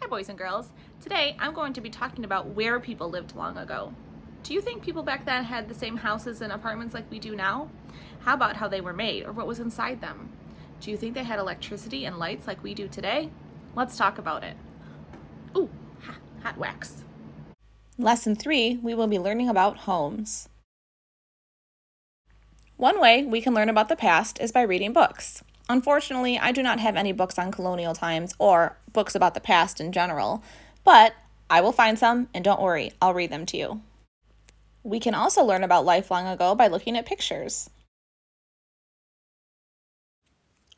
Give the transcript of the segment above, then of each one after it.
boys and girls. Today I'm going to be talking about where people lived long ago. Do you think people back then had the same houses and apartments like we do now? How about how they were made or what was inside them? Do you think they had electricity and lights like we do today? Let's talk about it. Ooh, hot wax. Lesson 3, we will be learning about homes. One way we can learn about the past is by reading books. Unfortunately, I do not have any books on colonial times or books about the past in general, but I will find some, and don't worry, I'll read them to you. We can also learn about life long ago by looking at pictures.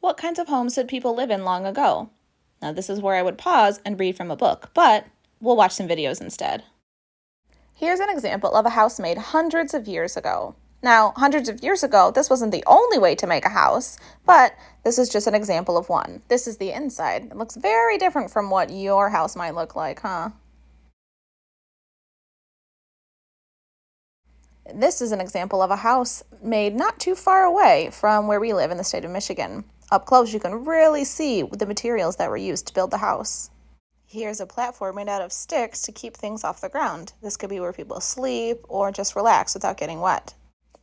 What kinds of homes did people live in long ago? Now, this is where I would pause and read from a book, but we'll watch some videos instead. Here's an example of a house made hundreds of years ago. Now, hundreds of years ago, this wasn't the only way to make a house, but this is just an example of one. This is the inside. It looks very different from what your house might look like, huh? This is an example of a house made not too far away from where we live in the state of Michigan. Up close, you can really see the materials that were used to build the house. Here's a platform made out of sticks to keep things off the ground. This could be where people sleep or just relax without getting wet.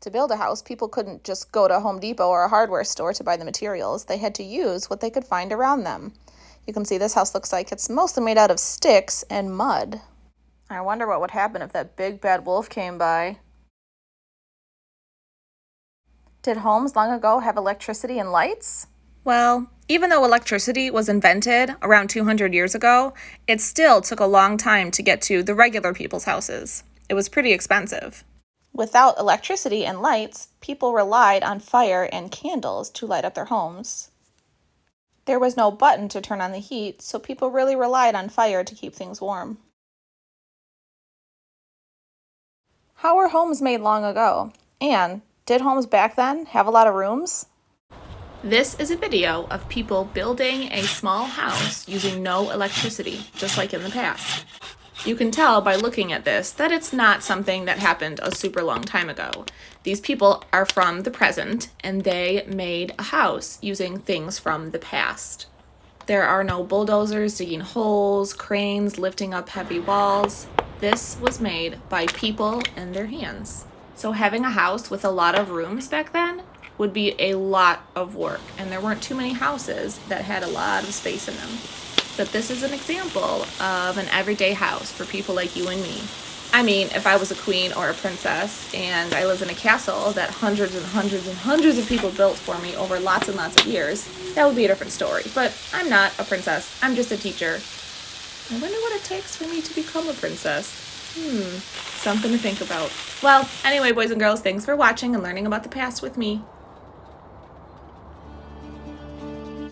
To build a house, people couldn't just go to Home Depot or a hardware store to buy the materials. They had to use what they could find around them. You can see this house looks like it's mostly made out of sticks and mud. I wonder what would happen if that big bad wolf came by. Did homes long ago have electricity and lights? Well, even though electricity was invented around 200 years ago, it still took a long time to get to the regular people's houses. It was pretty expensive. Without electricity and lights, people relied on fire and candles to light up their homes. There was no button to turn on the heat, so people really relied on fire to keep things warm. How were homes made long ago? And did homes back then have a lot of rooms? This is a video of people building a small house using no electricity, just like in the past. You can tell by looking at this that it's not something that happened a super long time ago. These people are from the present, and they made a house using things from the past. There are no bulldozers digging holes, cranes lifting up heavy walls. This was made by people and their hands. So having a house with a lot of rooms back then would be a lot of work, and there weren't too many houses that had a lot of space in them. But this is an example of an everyday house for people like you and me. I mean, if I was a queen or a princess and I lived in a castle that hundreds and hundreds and hundreds of people built for me over lots and lots of years, that would be a different story. But I'm not a princess. I'm just a teacher. I wonder what it takes for me to become a princess. Something to think about. Well, anyway, boys and girls, thanks for watching and learning about the past with me.